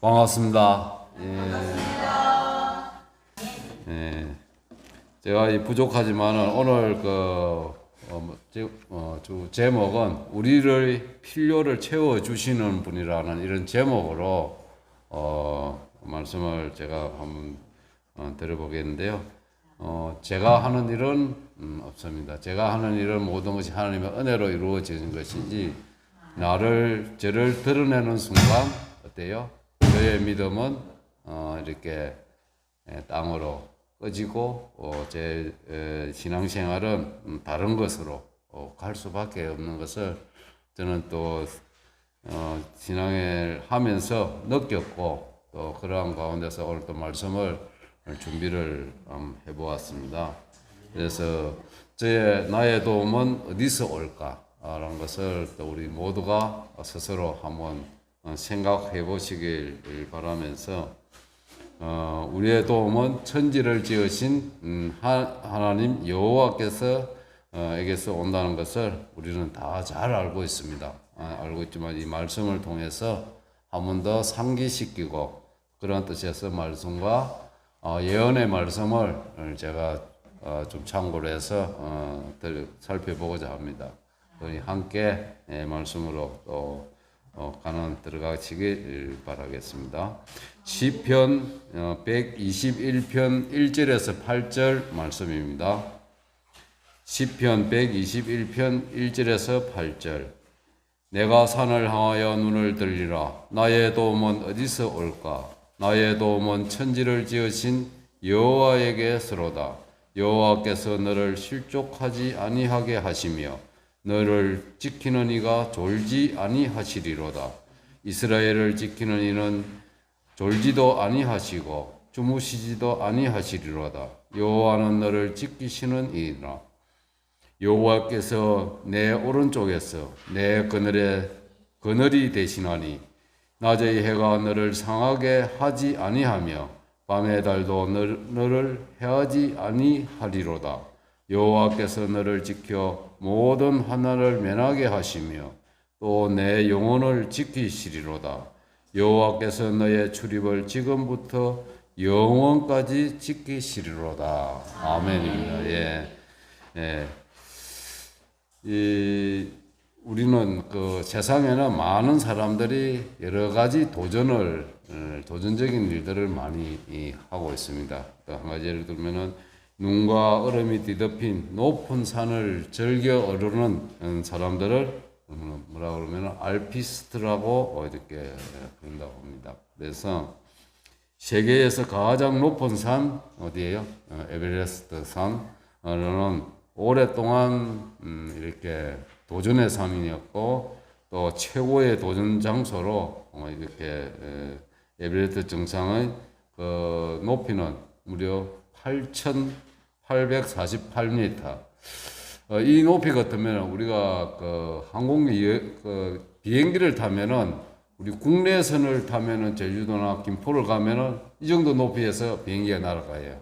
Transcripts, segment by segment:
반갑습니다. 예, 제가 부족하지만은 오늘 주 제목은 우리를 필요를 채워 주시는 분이라는 이런 제목으로 말씀을 제가 한번 드려보겠는데요. 제가 하는 일은 없습니다. 제가 하는 일은 모든 것이 하나님의 은혜로 이루어지는 것이지 저를 드러내는 순간 어때요? 저의 믿음은 이렇게 땅으로 꺼지고 제 신앙생활은 다른 것으로 갈 수밖에 없는 것을 저는 또 신앙을 하면서 느꼈고 또 그러한 가운데서 오늘 또 말씀을 준비를 해보았습니다. 그래서 나의 도움은 어디서 올까라는 것을 또 우리 모두가 스스로 한번 생각해 보시길 바라면서 우리의 도움은 천지를 지으신 하나님 여호와께서 에게서 온다는 것을 우리는 다 잘 알고 있습니다. 알고 있지만 이 말씀을 통해서 한 번 더 상기시키고 그런 뜻에서 말씀과 예언의 말씀을 제가 좀 참고로 해서 살펴보고자 합니다. 우리 함께 말씀으로 또 들어가시길 바라겠습니다. 시편 121편 1절에서 8절 말씀입니다. 시편 121편 1절에서 8절. 내가 산을 향하여 눈을 들리라. 나의 도움은 어디서 올까? 나의 도움은 천지를 지으신 여호와에게서로다. 여호와께서 너를 실족하지 아니하게 하시며 너를 지키는 이가 졸지 아니하시리로다. 이스라엘을 지키는 이는 졸지도 아니하시고 주무시지도 아니하시리로다. 여호와는 너를 지키시는 이라. 여호와께서 내 오른쪽에서 내 그늘이 되시나니 낮의 해가 너를 상하게 하지 아니하며 밤의 달도 너를 해하지 아니하리로다. 여호와께서 너를 지켜 모든 환난을 면하게 하시며 또 내 영혼을 지키시리로다. 여호와께서 너의 출입을 지금부터 영원까지 지키시리로다. 아멘입니다. 우리는 세상에는 많은 사람들이 여러 가지 도전적인 일들을 많이 하고 있습니다. 한 가지 예를 들면은 눈과 얼음이 뒤덮인 높은 산을 즐겨 오르는 사람들을 뭐라 그러면 알피스트라고 이렇게 부른다고 합니다. 그래서 세계에서 가장 높은 산 어디예요? 에베레스트 산은 오랫동안 이렇게 도전의 산이었고 또 최고의 도전 장소로 이렇게 에베레스트 정상의 높이는 무려 8,848m. 이 높이 같으면 우리가 비행기를 타면은 우리 국내선을 타면은 제주도나 김포를 가면은 이 정도 높이에서 비행기가 날아가요.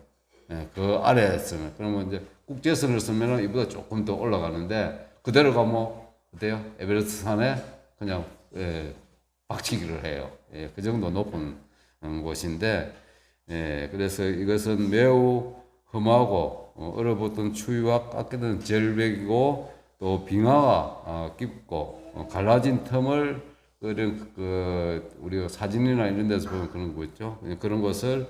그 아래에 쓰면 그러면 이제 국제선을 쓰면은 이보다 조금 더 올라가는데 그대로 가면 어때요? 에베레스트 산에 그냥 박치기를 해요. 그 정도 높은 곳인데 그래서 이것은 매우 험하고 얼어붙은 추위와 깎이는 절벽이고 또 빙하가 깊고 갈라진 틈을 우리가 사진이나 이런 데서 보면 그런 거 있죠. 그런 것을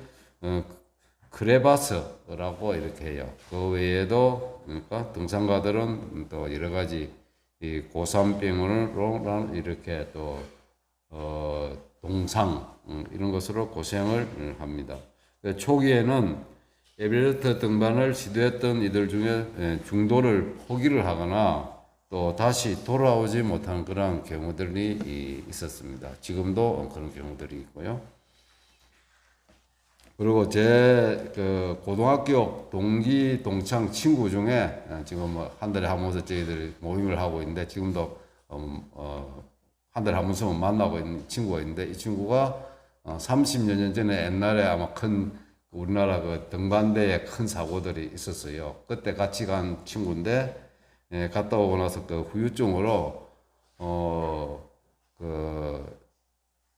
크레바스라고 이렇게 해요. 그 외에도 그러니까 등산가들은 또 여러 가지 이 고산병으로 이렇게 또 동상 이런 것으로 고생을 합니다. 초기에는 에베레스트 등반을 시도했던 이들 중에 중도를 포기를 하거나 또 다시 돌아오지 못한 그런 경우들이 있었습니다. 지금도 그런 경우들이 있고요. 그리고 제 고등학교 동기 동창 친구 중에 지금 한 달에 한 번씩 저희들이 모임을 하고 있는데 지금도 한 달에 한 번씩 만나고 있는 친구가 있는데 이 친구가 30여 년 전에 옛날에 아마 우리나라 등반대에 큰 사고들이 있었어요. 그때 같이 간 친구인데 갔다 오고 나서 후유증으로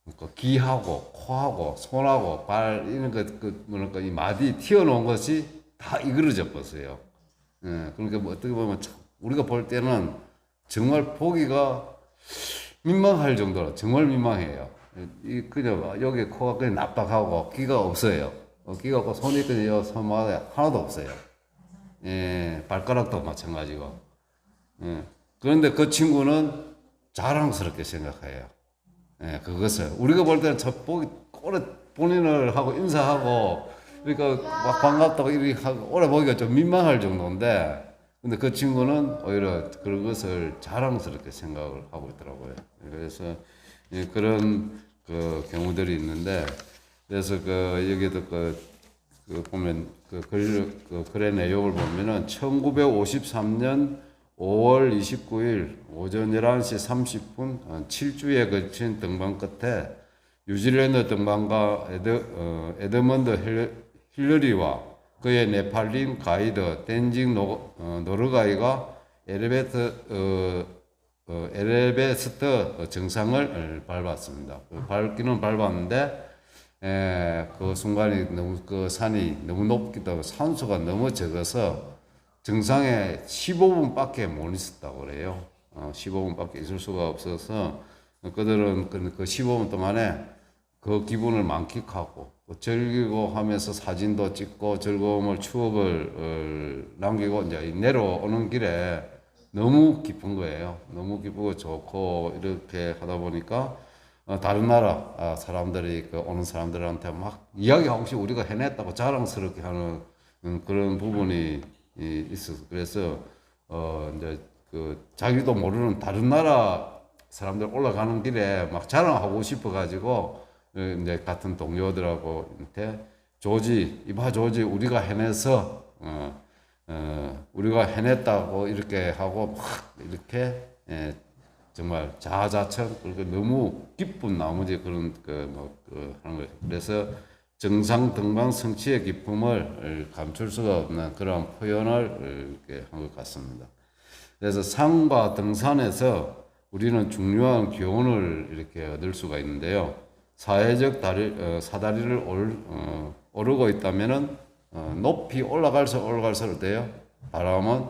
그러니까 귀하고 코하고 손하고 발 이런 뭐랄까 이 마디 튀어나온 것이 다 이그러져 버려요. 예, 그러니까 뭐 어떻게 보면 우리가 볼 때는 정말 보기가 민망할 정도로 정말 민망해요. 이 그냥 여기 코가 그냥 납작하고 귀가 없어요. 귀가 없고 손이 그냥 손마다 하나도 없어요. 예, 발가락도 마찬가지고. 예. 그런데 그 친구는 자랑스럽게 생각해요. 예, 그것을 우리가 볼 때는 저 보기 오래 본인을 하고 인사하고 그러니까 막 반갑다고 이렇게 하고 오래 보기가 좀 민망할 정도인데 근데 그 친구는 오히려 그런 것을 자랑스럽게 생각을 하고 있더라고요. 그래서 예, 그런 그 경우들이 있는데 그래서 그 여기도 그 보면 그 글의 내용을 보면은 1953년 5월 29일 오전 11시 30분 7주에 걸친 등반 끝에 뉴질랜드 등반가 에드먼드 힐러리와 그의 네팔린 가이드 댄징 노르가이가 에베레스트 정상을 밟았습니다. 밟기는 밟았는데 그 순간이 너무 그 산이 너무 높기도 하고 산소가 너무 적어서 정상에 15분밖에 못 있었다고 그래요. 15분밖에 있을 수가 없어서 그들은 그 15분 동안에 그 기분을 만끽하고 즐기고 하면서 사진도 찍고 즐거움을 추억을 남기고 이제 내려오는 길에 너무 기쁜 거예요. 너무 기쁘고 좋고 이렇게 하다 보니까 다른 나라 사람들이 오는 사람들한테 막 이야기하고 혹시 우리가 해냈다고 자랑스럽게 하는 그런 부분이 있어서 그래서 이제 그 자기도 모르는 다른 나라 사람들 올라가는 길에 막 자랑하고 싶어 가지고 이제 같은 동료들하고 조지 이봐 조지 우리가 해내서 우리가 해냈다고 이렇게 하고 막 이렇게 정말 자아자찬 그리고 너무 기쁜 나머지 그런 하는 거예요. 그래서 정상 등반 성취의 기쁨을 감출 수가 없는 그런 표현을 이렇게 한 것 같습니다. 그래서 산과 등산에서 우리는 중요한 교훈을 이렇게 얻을 수가 있는데요. 사회적 사다리를 오르고 있다면은 높이 올라갈수록 돼요. 바람은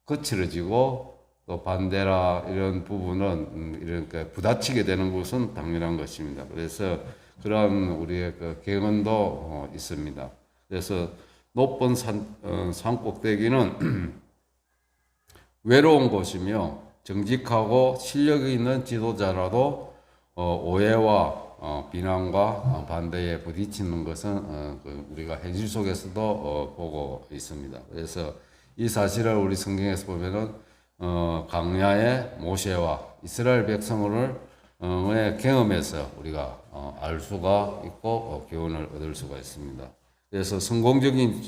거칠어지고 또 반대라 이런 부분은 이렇게 부딪히게 되는 것은 당연한 것입니다. 그래서 그런 우리의 그 경험도 있습니다. 그래서 높은 산 꼭대기는 외로운 곳이며 정직하고 실력이 있는 지도자라도 오해와 비난과 반대에 부딪히는 것은 우리가 현실 속에서도 보고 있습니다. 그래서 이 사실을 우리 성경에서 보면은 광야의 모세와 이스라엘 백성을 경험에서 우리가 알 수가 있고 교훈을 얻을 수가 있습니다. 그래서 성공적인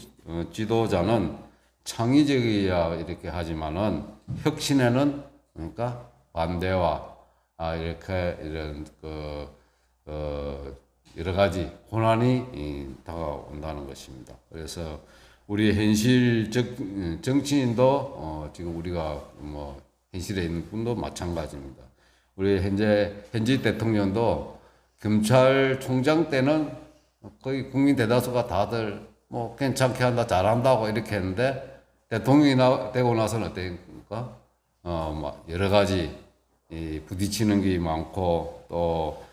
지도자는 창의적이야 이렇게 하지만은 혁신에는 그러니까 반대와 이렇게 이런 여러 가지 고난이 다가온다는 것입니다. 그래서 우리 현실적 정치인도 지금 우리가 뭐 현실에 있는 분도 마찬가지입니다. 우리 현지 대통령도 검찰총장 때는 거의 국민 대다수가 다들 뭐 괜찮게 한다, 잘한다고 이렇게 했는데 대통령이 되고 나서는 어떻습니까? 뭐 여러 가지 부딪히는 게 많고 또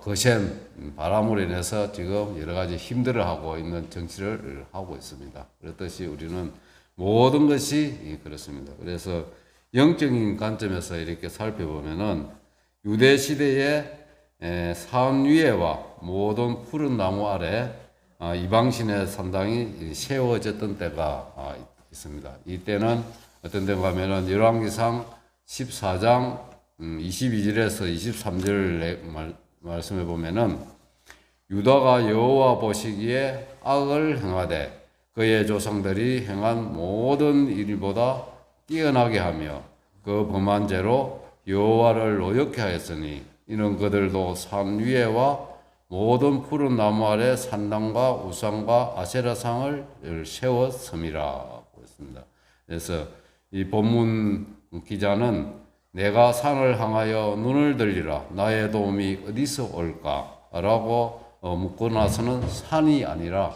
거센 바람으로 인해서 지금 여러 가지 힘들어하고 있는 정치를 하고 있습니다. 그렇듯이 우리는 모든 것이 그렇습니다. 그래서 영적인 관점에서 이렇게 살펴보면은 유대 시대의 산 위에와 모든 푸른 나무 아래 이방신의 산당이 세워졌던 때가 있습니다. 이때는 어떤 데가 하면은 열왕기상 14장 22절에서 23절 말씀해 보면은 유다가 여호와 보시기에 악을 행하되 그의 조상들이 행한 모든 일보다 뛰어나게 하며 그 범한 죄로 여호와를 노엽게 하였으니 이는 그들도 산 위에와 모든 푸른 나무 아래 산당과 우상과 아세라상을 세웠음이라 했습니다. 그래서 이 본문 기자는 내가 산을 향하여 눈을 들리라. 나의 도움이 어디서 올까? 라고 묻고 나서는 산이 아니라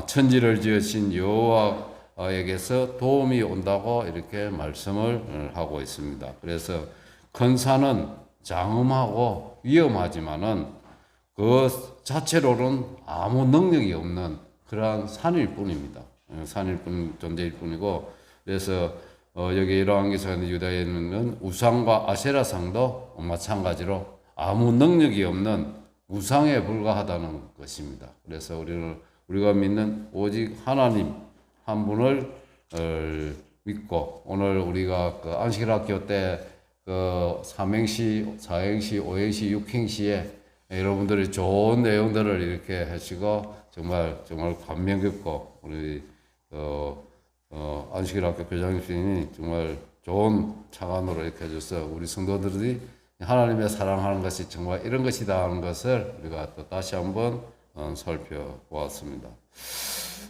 천지를 지으신 여호와에게서 도움이 온다고 이렇게 말씀을 하고 있습니다. 그래서 큰 산은 장엄하고 위험하지만은 그 자체로는 아무 능력이 없는 그러한 산일 뿐입니다. 산일 뿐, 존재일 뿐이고, 그래서 여기 열왕기서는 유다에는 우상과 아세라상도 마찬가지로 아무 능력이 없는 우상에 불과하다는 것입니다. 그래서 우리가 믿는 오직 하나님 한 분을 믿고, 오늘 우리가 그 안식일학교 때 그 삼행시, 사행시, 오행시, 육행시에 여러분들이 좋은 내용들을 이렇게 하시고 정말 감명 깊고 우리 안식일학교 교장님이 정말 좋은 착안으로 이렇게 해줘서 우리 성도들이 하나님의 사랑하는 것이 정말 이런 것이다 하는 것을 우리가 또 다시 한번 살펴보았습니다.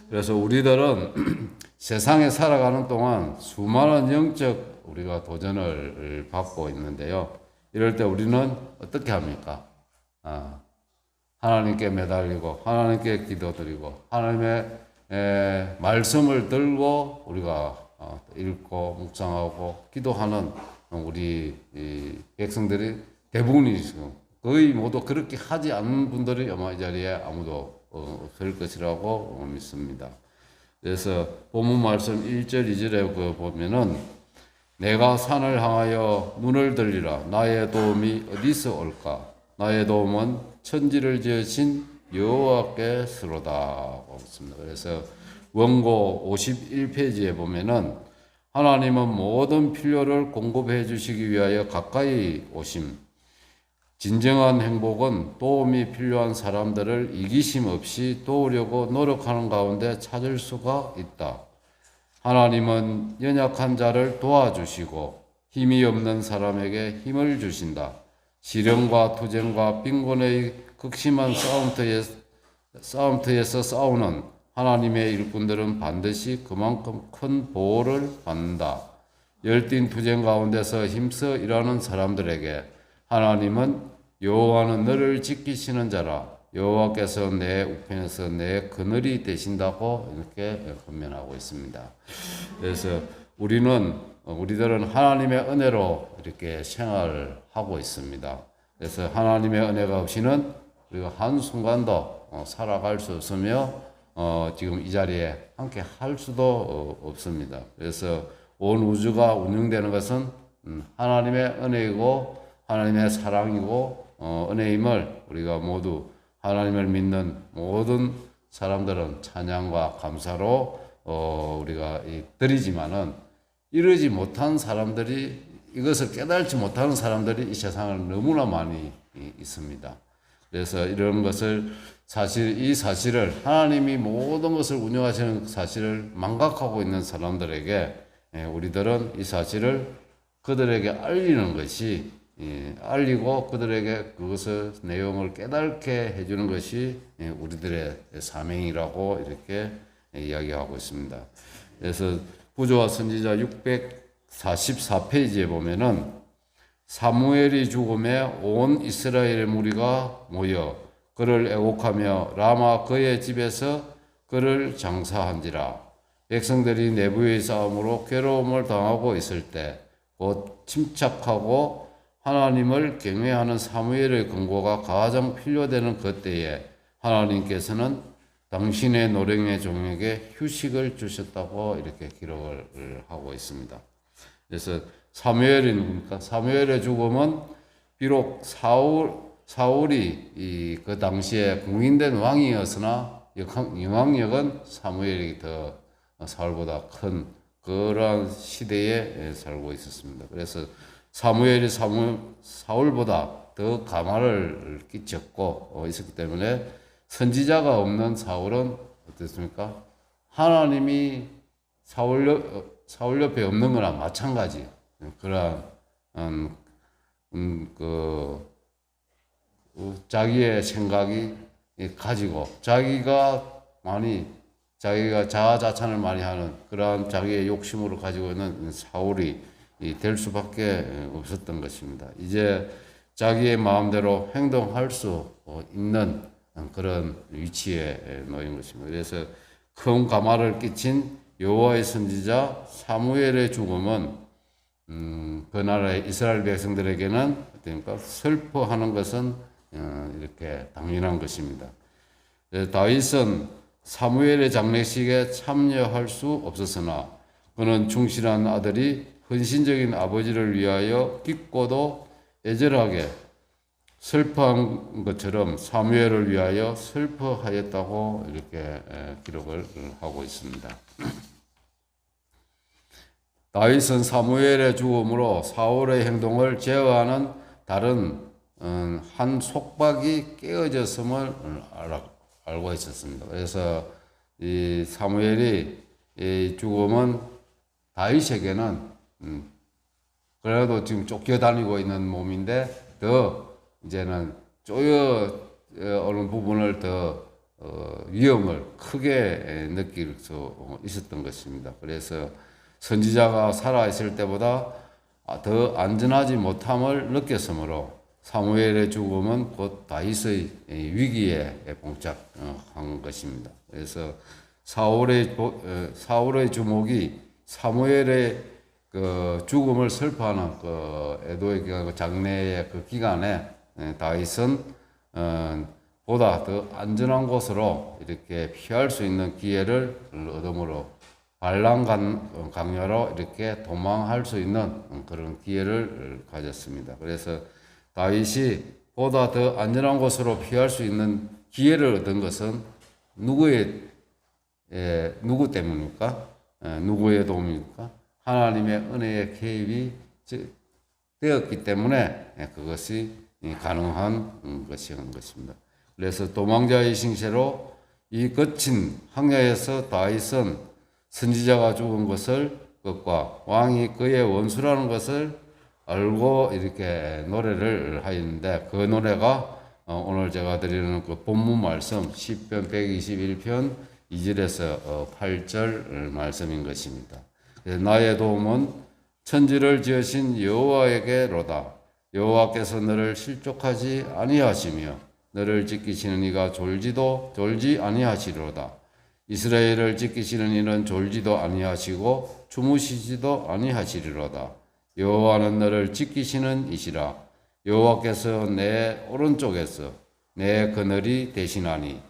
그래서 우리들은 세상에 살아가는 동안 수많은 영적 우리가 도전을 받고 있는데요. 이럴 때 우리는 어떻게 합니까? 하나님께 매달리고 하나님께 기도드리고 하나님의 말씀을 들고 우리가 읽고 묵상하고 기도하는 우리 백성들이 대부분이죠. 거의 모두 그렇게 하지 않는 분들이 아마 이 자리에 아무도 없을 것이라고 믿습니다. 그래서 본문 말씀 1절 2절에 보면은 내가 산을 향하여 눈을 들리라. 나의 도움이 어디서 올까? 나의 도움은 천지를 지으신 여호와께서로다. 그래서 원고 51페이지에 보면은 하나님은 모든 필요를 공급해 주시기 위하여 가까이 오심. 진정한 행복은 도움이 필요한 사람들을 이기심 없이 도우려고 노력하는 가운데 찾을 수가 있다. 하나님은 연약한 자를 도와주시고 힘이 없는 사람에게 힘을 주신다. 시련과 투쟁과 빈곤의 극심한 싸움터에서 싸우는 하나님의 일꾼들은 반드시 그만큼 큰 보호를 받는다. 열띤 투쟁 가운데서 힘써 일하는 사람들에게 하나님은 여호와는 너를 지키시는 자라. 여호와께서 내 우편에서 내 그늘이 되신다고 이렇게 권면하고 있습니다. 그래서 우리들은 하나님의 은혜로 이렇게 생활을 하고 있습니다. 그래서 하나님의 은혜가 없이는 우리가 한순간도 살아갈 수 없으며 지금 이 자리에 함께 할 수도 없습니다. 그래서 온 우주가 운영되는 것은 하나님의 은혜이고 하나님의 사랑이고 은혜임을 우리가 모두 하나님을 믿는 모든 사람들은 찬양과 감사로 우리가 드리지만은 이러지 못한 사람들이 이것을 깨달지 못하는 사람들이 이 세상에 너무나 많이 있습니다. 그래서 이런 것을 이 사실을 하나님이 모든 것을 운영하시는 사실을 망각하고 있는 사람들에게 우리들은 이 사실을 그들에게 알리는 것이 알리고 그들에게 그것을 내용을 깨닫게 해주는 것이 우리들의 사명이라고 이렇게 이야기하고 있습니다. 그래서 구조와 선지자 644페이지에 보면은 사무엘이 죽음에 온 이스라엘의 무리가 모여 그를 애곡하며 라마 그의 집에서 그를 장사한지라. 백성들이 내부의 싸움으로 괴로움을 당하고 있을 때 곧 침착하고 하나님을 경외하는 사무엘의 권고가 가장 필요되는 그때에 하나님께서는 당신의 노령의 종에게 휴식을 주셨다고 이렇게 기록을 하고 있습니다. 그래서 사무엘의 죽음은 비록 사울이 그 당시에 공인된 왕이었으나 영향력은 사무엘이 더 사울보다 큰 그러한 시대에 살고 있었습니다. 그래서 사무엘이 사울보다 더 가마를 끼쳤고 있었기 때문에 선지자가 없는 사울은 어떻습니까? 하나님이 사울 옆에 없는 거나 마찬가지. 그러한 자기의 생각이 가지고 자기가 자하자찬을 많이 하는 그러한 자기의 욕심으로 가지고 있는 사울이 될 수밖에 없었던 것입니다. 이제 자기의 마음대로 행동할 수 있는 그런 위치에 놓인 것입니다. 그래서 큰 가마를 끼친 여호와의 선지자 사무엘의 죽음은 그 나라의 이스라엘 백성들에게는 그러니까 슬퍼하는 것은 이렇게 당연한 것입니다. 다윗은 사무엘의 장례식에 참여할 수 없었으나 그는 충실한 아들이 헌신적인 아버지를 위하여 깊고도 애절하게 슬퍼한 것처럼 사무엘을 위하여 슬퍼하였다고 이렇게 기록을 하고 있습니다. 다윗은 사무엘의 죽음으로 사울의 행동을 제어하는 다른 한 속박이 깨어졌음을 알고 있었습니다. 그래서 이 사무엘이 이 죽음은 다윗에게는 그래도 지금 쫓겨다니고 있는 몸인데 더 이제는 어느 부분을 더 위험을 크게 느낄 수 있었던 것입니다. 그래서 선지자가 살아있을 때보다 더 안전하지 못함을 느꼈으므로 사무엘의 죽음은 곧 다윗의 위기에 봉착한 것입니다. 그래서 사울의 주목이 사무엘의 그 죽음을 슬퍼하는 그 애도의 기간, 장례의 그 기간에 다윗은 보다 더 안전한 곳으로 이렇게 피할 수 있는 기회를 얻음으로 반란 강요로 이렇게 도망할 수 있는 그런 기회를 가졌습니다. 그래서 다윗이 보다 더 안전한 곳으로 피할 수 있는 기회를 얻은 것은 누구 때문입니까? 누구의 도움입니까? 하나님의 은혜의 개입이 되었기 때문에 그것이 가능한 것입니다. 그래서 도망자의 신세로 이 거친 황야에서 다윗은 선지자가 죽은 것과 왕이 그의 원수라는 것을 알고 이렇게 노래를 하였는데 그 노래가 오늘 제가 드리는 그 본문 말씀 시편 121편 2절에서 8절 말씀인 것입니다. 나의 도움은 천지를 지으신 여호와에게로다. 여호와께서 너를 실족하지 아니하시며 너를 지키시는 이가 졸지 아니하시리로다. 이스라엘을 지키시는 이는 졸지도 아니하시고 주무시지도 아니하시리로다. 여호와는 너를 지키시는 이시라. 여호와께서 내 오른쪽에서 내 그늘이 되시나니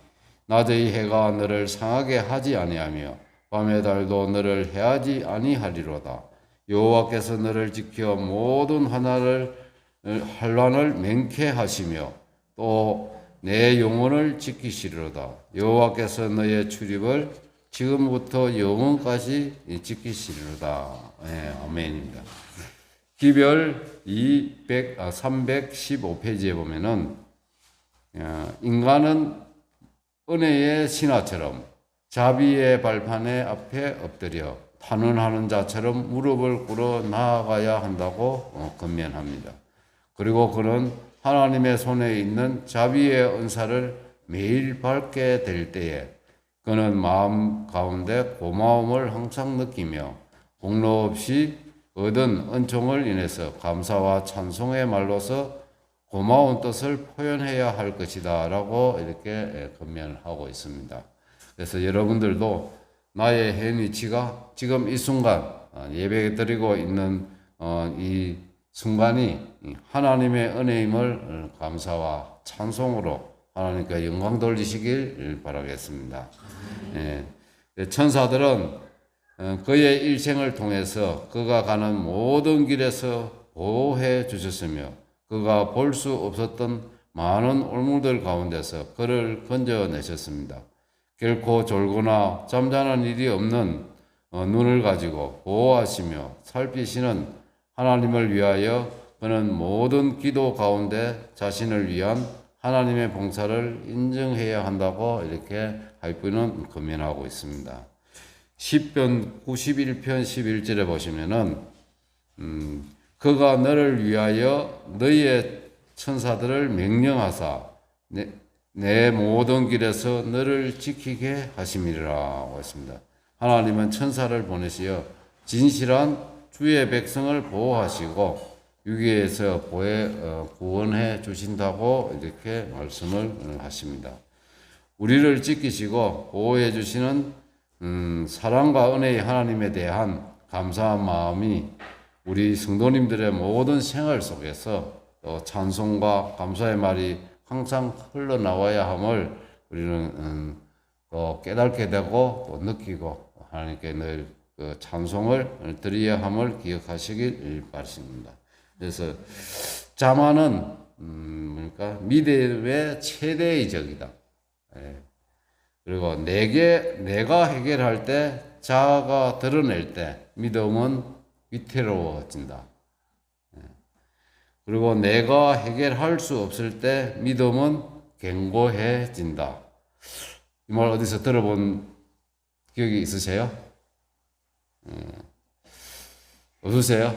낮의 해가 너를 상하게 하지 아니하며 밤의 달도 너를 해하지 아니하리로다. 여호와께서 너를 지켜 모든 환란을 맹쾌하시며 또 내 영혼을 지키시리로다. 여호와께서 너의 출입을 지금부터 영원까지 지키시리로다. 아멘입니다. 기별 315페이지에 보면은 인간은 은혜의 신하처럼 자비의 발판에 앞에 엎드려 탄원하는 자처럼 무릎을 꿇어 나아가야 한다고 권면합니다. 그리고 그는 하나님의 손에 있는 자비의 은사를 매일 밟게 될 때에 그는 마음 가운데 고마움을 항상 느끼며 공로 없이 얻은 은총을 인해서 감사와 찬송의 말로서 고마운 뜻을 표현해야 할 것이다 라고 이렇게 권면하고 있습니다. 그래서 여러분들도 나의 현 위치가 지금 이 순간 예배 드리고 있는 이 순간이 하나님의 은혜임을 감사와 찬송으로 하나님께 영광 돌리시길 바라겠습니다. 천사들은 그의 일생을 통해서 그가 가는 모든 길에서 보호해 주셨으며 그가 볼 수 없었던 많은 올무들 가운데서 그를 건져내셨습니다. 결코 졸거나 잠자는 일이 없는 눈을 가지고 보호하시며 살피시는 하나님을 위하여 그는 모든 기도 가운데 자신을 위한 하나님의 봉사를 인정해야 한다고 이렇게 하이프는 권면하고 있습니다. 시편 91편 11절에 보시면은 그가 너를 위하여 너희의 천사들을 명령하사 내 모든 길에서 너를 지키게 하심이라고 했습니다. 하나님은 천사를 보내시어 진실한 주의 백성을 보호하시고 위기에서 구원해 주신다고 이렇게 말씀을 하십니다. 우리를 지키시고 보호해 주시는 사랑과 은혜의 하나님에 대한 감사한 마음이 우리 성도님들의 모든 생활 속에서 또 찬송과 감사의 말이 항상 흘러나와야 함을 우리는 또 깨닫게 되고 또 느끼고 하나님께 늘 그 찬송을 드려야 함을 기억하시길 바랍니다. 그래서 자만은 그러니까 믿음의 최대의 적이다. 예. 그리고 내가 해결할 때 자아가 드러낼 때 믿음은 위태로워진다. 예. 그리고 내가 해결할 수 없을 때 믿음은 견고해진다. 이 말 어디서 들어본 기억이 있으세요? 없으세요?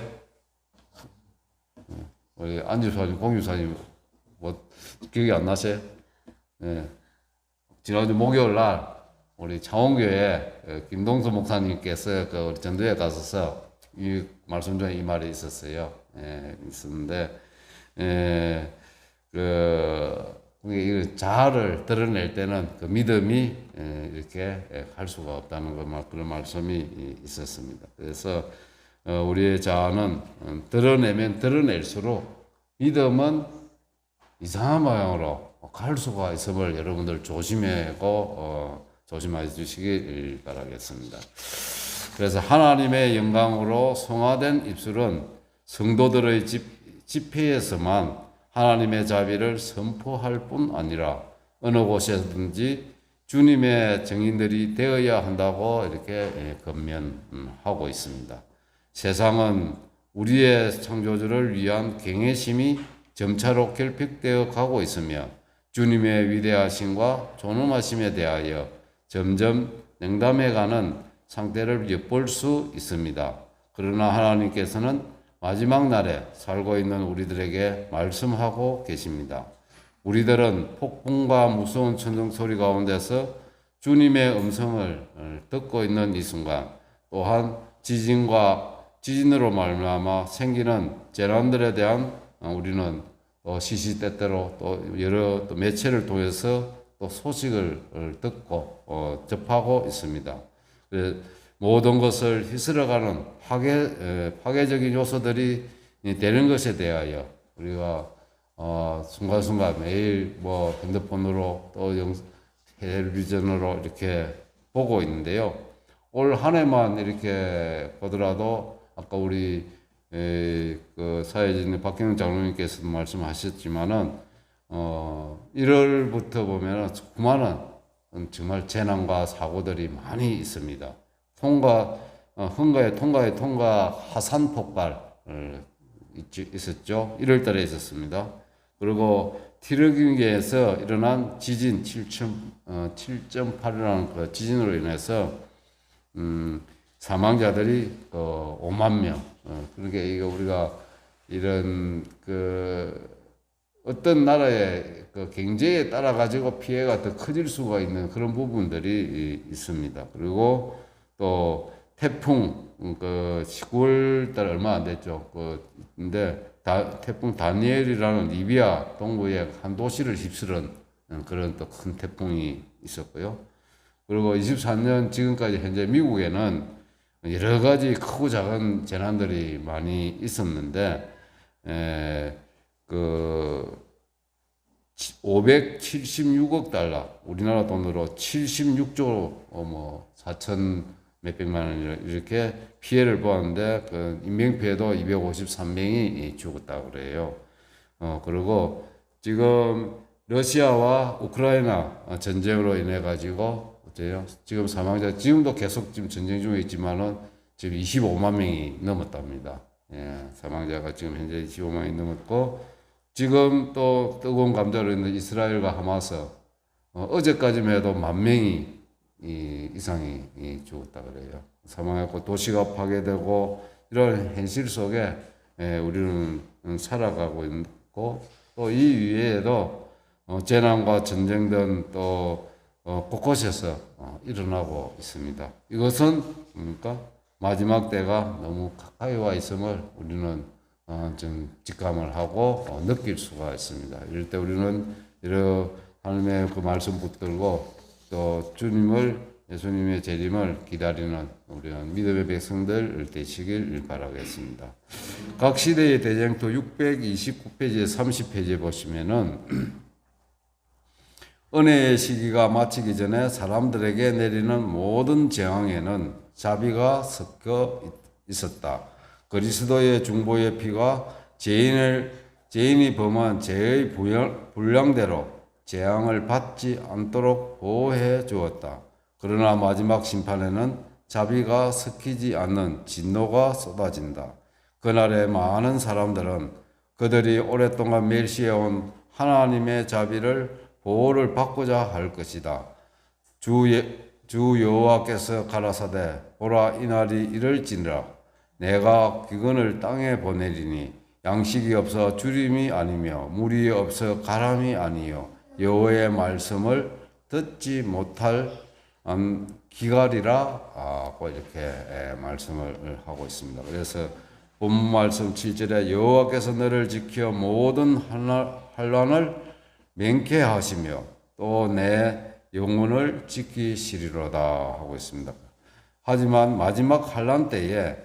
우리 안집사님, 공유사님 뭐 기억이 안 나세요? 예. 지난주 목요일 날 우리 창원교회 김동수 목사님께서 그 우리 전도에 가서서 이 말씀 중에 이 말이 있었어요. 예, 있었는데 이 자아를 드러낼 때는 그 믿음이 이렇게 할 수가 없다는 그런 말씀이 있었습니다. 그래서 우리의 자아는 드러내면 드러낼수록 믿음은 이상한 방향으로 갈 수가 있음을 여러분들 조심하여 주시길 바라겠습니다. 그래서 하나님의 영광으로 성화된 입술은 성도들의 집회에서만 하나님의 자비를 선포할 뿐 아니라 어느 곳에든지 주님의 증인들이 되어야 한다고 이렇게 권면하고 있습니다. 세상은 우리의 창조주를 위한 경외심이 점차로 결핍되어 가고 있으며 주님의 위대하심과 존엄하심에 대하여 점점 냉담해가는 상태를 엿볼 수 있습니다. 그러나 하나님께서는 마지막 날에 살고 있는 우리들에게 말씀하고 계십니다. 우리들은 폭풍과 무서운 천둥 소리 가운데서 주님의 음성을 듣고 있는 이 순간, 또한 지진으로 말미암아 생기는 재난들에 대한 우리는 시시때때로 또 매체를 통해서 또 소식을 듣고 접하고 있습니다. 모든 것을 휘슬어가는 파괴적인 요소들이 되는 것에 대하여 우리가 순간순간 매일 핸드폰으로 또 텔레비전으로 이렇게 보고 있는데요. 올 한 해만 이렇게 보더라도 아까 우리 그 사회진 박경영 장로님께서도 말씀하셨지만은 1월부터 보면은 수많은 정말 재난과 사고들이 많이 있습니다. 통가 화산 폭발 있었죠. 1월 달에 있었습니다. 그리고 티르기에서 일어난 지진 7.8이라는 그 지진으로 인해서 사망자들이 5만 명. 그러니까 이거 우리가 이런 어떤 나라의 그 경제에 따라 가지고 피해가 더 커질 수가 있는 그런 부분들이 있습니다. 그리고 또 태풍 19월 달 얼마 안 됐죠. 근데 태풍 다니엘이라는 리비아 동부의 한 도시를 휩쓸은 그런 또 큰 태풍이 있었고요. 그리고 23년 지금까지 현재 미국에는 여러 가지 크고 작은 재난들이 많이 있었는데 576억 달러, 우리나라 돈으로 76조 4천 몇백만 원 이렇게 피해를 보았는데 인명피해도 253명이 죽었다고 그래요. 그리고 지금 러시아와 우크라이나 전쟁으로 인해 가지고 어때요? 지금 사망자 지금도 계속 지금 전쟁 중에 있지만은 지금 25만 명이 넘었답니다. 예, 사망자가 지금 현재 25만이 넘었고 지금 또 뜨거운 감자로 있는 이스라엘과 하마스 어제까지만 해도 1만 명이 이상이 죽었다 그래요. 사망했고 도시가 파괴되고 이런 현실 속에 우리는 살아가고 있고 또 이 위에도 재난과 전쟁 등 또 곳곳에서 일어나고 있습니다. 이것은 뭡니까? 마지막 때가 너무 가까이 와 있음을 우리는 좀 직감을 하고 느낄 수가 있습니다. 이럴 때 우리는 이런 하나님의 그 말씀 붙들고 또 예수님의 재림을 기다리는 우리는 믿음의 백성들 되시길 바라겠습니다. 각 시대의 대쟁투 629페이지 30페이지에 보시면은 은혜의 시기가 마치기 전에 사람들에게 내리는 모든 재앙에는 자비가 섞여 있었다. 그리스도의 중보의 피가 죄인이 범한 죄의 분량대로 재앙을 받지 않도록 보호해 주었다. 그러나 마지막 심판에는 자비가 섞이지 않는 진노가 쏟아진다. 그날에 많은 사람들은 그들이 오랫동안 멸시해온 하나님의 자비를 보호를 받고자 할 것이다. 주 여호와께서 가라사대 보라 이날이 이럴지니라 내가 기근을 땅에 보내리니 양식이 없어 주림이 아니며 물이 없어 가람이 아니요 여호와의 말씀을 듣지 못할 기갈이라 하고 이렇게 말씀을 하고 있습니다. 그래서 본문 말씀 7절에 여호와께서 너를 지켜 모든 환난을 맹쾌하시며 또 내 영혼을 지키시리로다 하고 있습니다. 하지만 마지막 환난 때에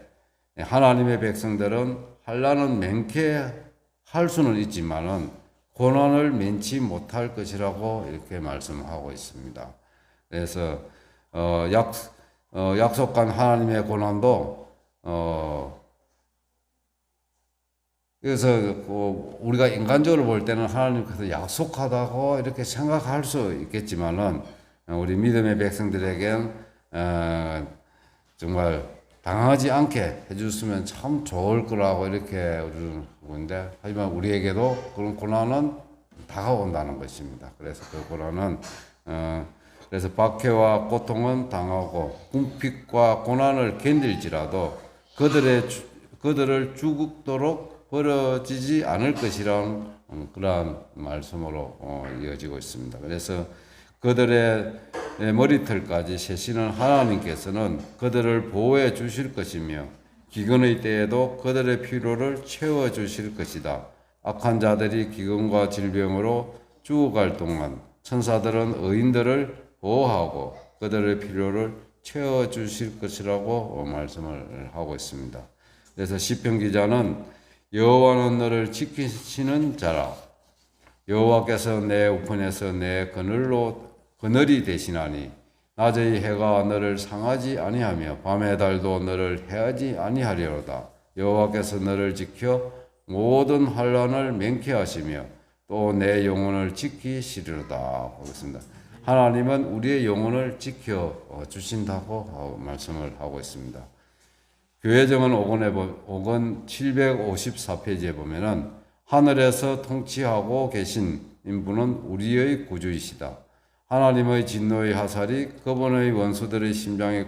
하나님의 백성들은 환난은 맹쾌할 수는 있지만은 고난을 면치 못할 것이라고 이렇게 말씀하고 있습니다. 그래서 약속한 하나님의 고난도 그래서 우리가 인간적으로 볼 때는 하나님께서 약속하다고 이렇게 생각할 수 있겠지만은 우리 믿음의 백성들에겐 정말 당하지 않게 해줬으면 참 좋을 거라고 이렇게 우리는 보는데 하지만 우리에게도 그런 고난은 다가온다는 것입니다. 그래서 그 고난은 그래서 박해와 고통은 당하고 궁핍과 고난을 견딜지라도 그들을 죽도록 벌어지지 않을 것이라는 그러한 말씀으로 이어지고 있습니다. 그래서 그들의 머리털까지 세시는 하나님께서는 그들을 보호해 주실 것이며 기근의 때에도 그들의 필요를 채워 주실 것이다. 악한 자들이 기근과 질병으로 죽어갈 동안 천사들은 의인들을 보호하고 그들의 필요를 채워 주실 것이라고 말씀을 하고 있습니다. 그래서 시편 기자는 여호와는 너를 지키시는 자라. 여호와께서 내 우편에서 내 그늘이 되시나니 낮의 해가 너를 상하지 아니하며 밤의 달도 너를 해하지 아니하리로다. 여호와께서 너를 지켜 모든 환난을 맹쾌하시며 또 내 영혼을 지키시리로다. 보겠습니다. 하나님은 우리의 영혼을 지켜 주신다고 말씀을 하고 있습니다. 교회정원 5권 754페이지에 보면은 하늘에서 통치하고 계신 인분은 우리의 구주이시다. 하나님의 진노의 화살이 그분의 원수들의 심장에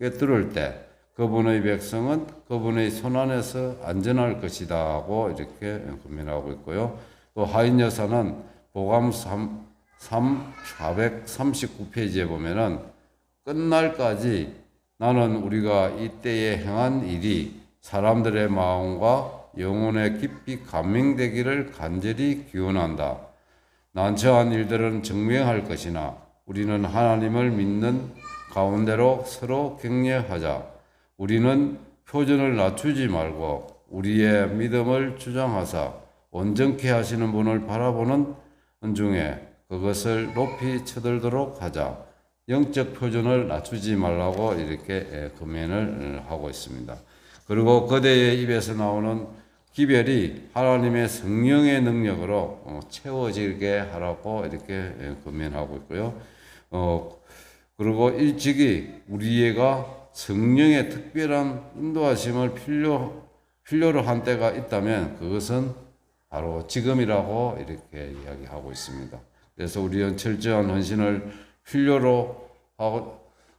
꿰뚫을 때 그분의 백성은 그분의 손안에서 안전할 것이다 하고 이렇게 권면하고 있고요. 또 하인 여사는 보감 439페이지에 보면은 끝날까지 나는 우리가 이때에 행한 일이 사람들의 마음과 영혼에 깊이 감명되기를 간절히 기원한다. 난처한 일들은 증명할 것이나 우리는 하나님을 믿는 가운데로 서로 격려하자. 우리는 표준을 낮추지 말고 우리의 믿음을 주장하사 온전케 하시는 분을 바라보는 중에 그것을 높이 쳐들도록 하자. 영적 표준을 낮추지 말라고 이렇게 권면을 하고 있습니다. 그리고 그대의 입에서 나오는 기별이 하나님의 성령의 능력으로 채워지게 하라고 이렇게 권면하고 있고요. 그리고 일찍이 우리가 성령의 특별한 인도하심을 필요로 한 때가 있다면 그것은 바로 지금이라고 이렇게 이야기하고 있습니다. 그래서 우리는 철저한 헌신을 필요로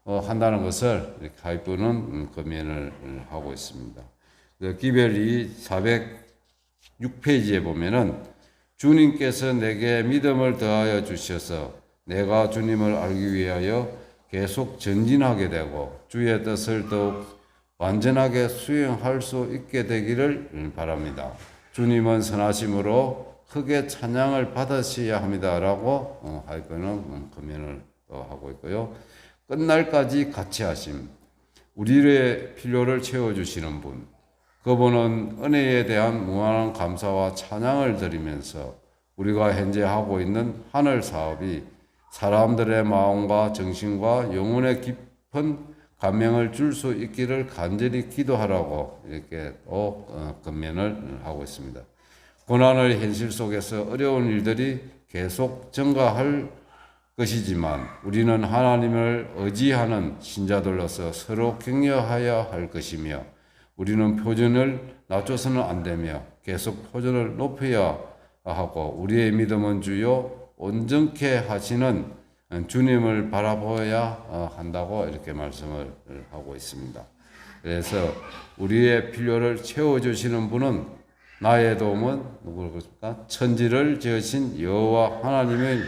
한다는 것을 가이프는 권면을 하고 있습니다. 기별이 406페이지에 보면은 주님께서 내게 믿음을 더하여 주셔서 내가 주님을 알기 위하여 계속 전진하게 되고 주의 뜻을 더욱 완전하게 수행할 수 있게 되기를 바랍니다. 주님은 선하심으로 크게 찬양을 받으셔야 합니다라고 하이거는 금연을 또 하고 있고요. 끝날까지 같이 하심. 우리의 필요를 채워주시는 분. 그분은 은혜에 대한 무한한 감사와 찬양을 드리면서 우리가 현재 하고 있는 하늘 사업이 사람들의 마음과 정신과 영혼에 깊은 감명을 줄 수 있기를 간절히 기도하라고 이렇게 또 권면을 하고 있습니다. 고난의 현실 속에서 어려운 일들이 계속 증가할 것이지만 우리는 하나님을 의지하는 신자들로서 서로 격려하여야 할 것이며 우리는 표준을 낮춰서는 안 되며 계속 표준을 높여야 하고 우리의 믿음은 주요 온전케 하시는 주님을 바라보아야 한다고 이렇게 말씀을 하고 있습니다. 그래서 우리의 필요를 채워주시는 분은 나의 도움은 누구일까? 천지를 지으신 여호와 하나님을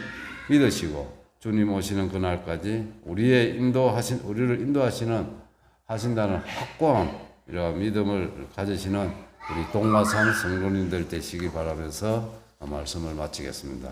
믿으시고 주님 오시는 그날까지 우리를 인도하신다는 확고한 이러한 믿음을 가지시는 우리 동마산 성도님들 되시기 바라면서 말씀을 마치겠습니다.